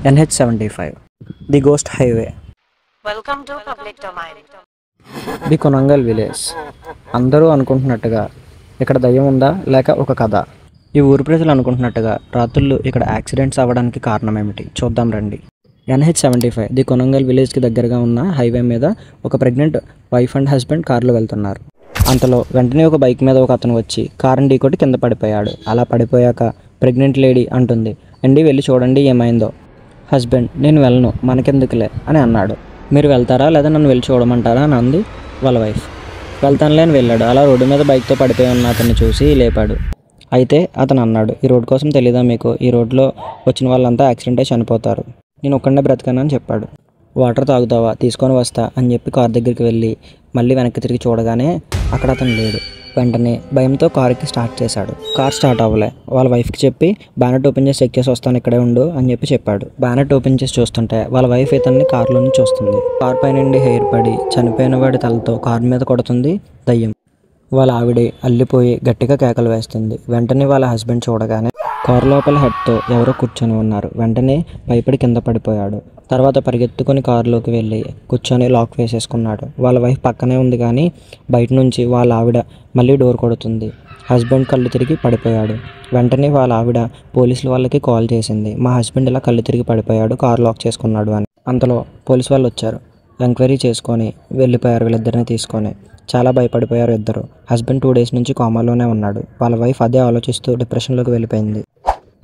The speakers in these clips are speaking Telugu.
NH75, the Ghost Highway. Welcome to public domain. The Konangal village. అందరూ అనుకుంటున్నట్టుగా ఇక్కడ దయ్యం ఉందా లేక ఒక కథ? ఈ ఊరు ప్రజలు అనుకుంటున్నట్టుగా రాత్రులు ఇక్కడ యాక్సిడెంట్స్ అవ్వడానికి కారణం ఏమిటి చూద్దాం రండి. NH75 ది కొనంగల్ విలేజ్కి దగ్గరగా ఉన్న హైవే మీద ఒక ప్రెగ్నెంట్ వైఫ్ అండ్ హస్బెండ్ కారులో వెళ్తున్నారు. అంతలో వెంటనే ఒక బైక్ మీద ఒక అతను వచ్చి కారుని ఢీకొట్టి కింద పడిపోయాడు. అలా పడిపోయాక ప్రెగ్నెంట్ లేడీ అంటుంది, అండి వెళ్ళి చూడండి ఏమైందో. హస్బెండ్, నేను వెళ్ళను, మనకెందుకులే అని అన్నాడు. మీరు వెళ్తారా లేదా నన్ను వెళ్ళి చూడమంటారా అని అంది వాళ్ళ వైఫ్. వెళ్తానులే అని వెళ్ళాడు. అలా రోడ్డు మీద బైక్తో పడిపోయి ఉన్న అతన్ని చూసి లేపాడు. అయితే అతను అన్నాడు, ఈ రోడ్ కోసం తెలీదా మీకు? ఈ రోడ్లో వచ్చిన వాళ్ళంతా యాక్సిడెంట్ అయి చనిపోతారు, నేను ఒక్కడే బ్రతకానని చెప్పాడు. వాటర్ తాగుతావా, తీసుకొని వస్తా అని చెప్పి కార్ దగ్గరికి వెళ్ళి మళ్ళీ వెనక్కి తిరిగి చూడగానే అక్కడ అతను లేడు. వెంటనే భయంతో కారుకి స్టార్ట్ చేశాడు. కార్ స్టార్ట్ అవ్వలే. వాళ్ళ వైఫ్కి చెప్పి బ్యానెట్ ఓపెన్ చేసి ఎక్కేసి వస్తాను, ఇక్కడే ఉండు అని చెప్పి చెప్పాడు. బ్యానెట్ ఓపెన్ చేసి చూస్తుంటే వాళ్ళ వైఫ్ ఇతన్ని కారులోని చూస్తుంది. కార్ పై నుండి హెయిర్ పడి చనిపోయిన వాడి తలతో కారు మీద కొడుతుంది దయ్యం. వాళ్ళ ఆవిడే అల్లిపోయి గట్టిగా కేకలు వేస్తుంది. వెంటనే వాళ్ళ హస్బెండ్ చూడగానే కారు లోపల హెడ్తో ఎవరో కూర్చొని ఉన్నారు. వెంటనే భయపడి కింద పడిపోయాడు. తర్వాత పరిగెత్తుకొని కారులోకి వెళ్ళి కూర్చొని లాక్ వేసేసుకున్నాడు. వాళ్ళ వైఫ్ పక్కనే ఉంది కానీ బయట నుంచి వాళ్ళ ఆవిడ మళ్ళీ డోర్ కొడుతుంది. హస్బెండ్ కళ్ళు తిరిగి పడిపోయాడు. వెంటనే వాళ్ళ ఆవిడ పోలీసుల వాళ్ళకి కాల్ చేసింది, మా హస్బెండ్ ఇలా కళ్ళు తిరిగి పడిపోయాడు, కారు లాక్ చేసుకున్నాడు అని. అంతలో పోలీసు వాళ్ళు వచ్చారు. ఎంక్వైరీ చేసుకొని వెళ్ళిపోయారు వీళ్ళిద్దరిని తీసుకొని. చాలా భయపడిపోయారు ఇద్దరు. హస్బెండ్ 2 days నుంచి కోమాలోనే ఉన్నాడు. వాళ్ళ వైఫ్ అదే ఆలోచిస్తూ డిప్రెషన్లోకి వెళ్ళిపోయింది.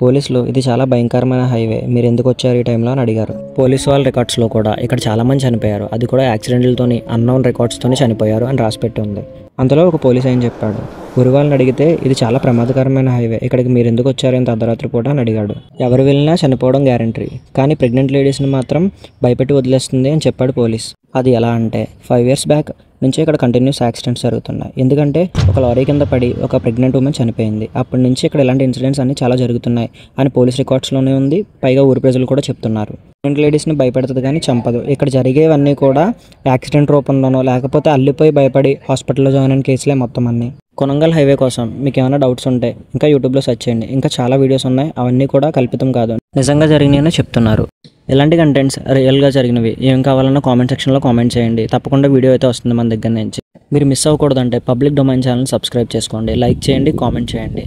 పోలీసులు ఇది చాలా భయంకరమైన హైవే, మీరు ఎందుకు వచ్చారు ఈ టైంలో అని అడిగారు. పోలీసు వాళ్ళ రికార్డ్స్లో కూడా ఇక్కడ చాలామంది చనిపోయారు, అది కూడా యాక్సిడెంట్లతోని అన్నోన్ రికార్డ్స్తోని చనిపోయారు అని రాసిపెట్టి ఉంది. అంతలో ఒక పోలీస్ ఆయన చెప్పాడు, ఊరి వాళ్ళని అడిగితే ఇది చాలా ప్రమాదకరమైన హైవే, ఇక్కడికి మీరు ఎందుకు వచ్చారు ఇంత అర్ధరాత్రి పూట అని అడిగాడు. ఎవరు వెళ్ళినా చనిపోవడం గ్యారంటీ, కానీ ప్రెగ్నెంట్ లేడీస్ని మాత్రం భయపెట్టి వదిలేస్తుంది అని చెప్పాడు పోలీస్. అది ఎలా అంటే 5 years బ్యాక్ నుంచి ఇక్కడ కంటిన్యూస్ యాక్సిడెంట్స్ జరుగుతున్నాయి. ఎందుకంటే ఒక లారీ కింద పడి ఒక ప్రెగ్నెంట్ ఉమెన్ చనిపోయింది. అప్పటి నుంచి ఇక్కడ ఇలాంటి ఇన్సిడెంట్స్ అన్ని చాలా జరుగుతున్నాయి అని పోలీస్ రికార్డ్స్లోనే ఉంది. పైగా ఊరి ప్రజలు కూడా చెప్తున్నారు. ప్రెగ్నెంట్ లేడీస్ని భయపెడుతుంది కానీ చంపదు. ఇక్కడ జరిగేవన్నీ కూడా యాక్సిడెంట్ రూపంలోనో లేకపోతే అల్లిపోయి భయపడి హాస్పిటల్లో జాయిన్ అయిన కేసులే మొత్తం అన్నీ. కొనంగల్ హైవే కోసం మీకు ఏమైనా డౌట్స్ ఉంటే ఇంకా యూట్యూబ్లో సెర్చ్ చేయండి. ఇంకా చాలా వీడియోస్ ఉన్నాయి, అవన్నీ కూడా కల్పితం కాదు, నిజంగా జరిగినాయని చెప్తున్నారు. ఇలాంటి కంటెంట్స్ రియల్గా జరిగినవి ఏం కావాలన్నా కామెంట్ సెక్షన్లో కామెంట్ చేయండి. తప్పకుండా వీడియో అయితే వస్తుంది మన దగ్గర నుంచి. మీరు మిస్ అవ్వకూడదంటే పబ్లిక్ డొమైన్ ఛానల్ సబ్స్క్రైబ్ చేసుకోండి, లైక్ చేయండి, కామెంట్ చేయండి.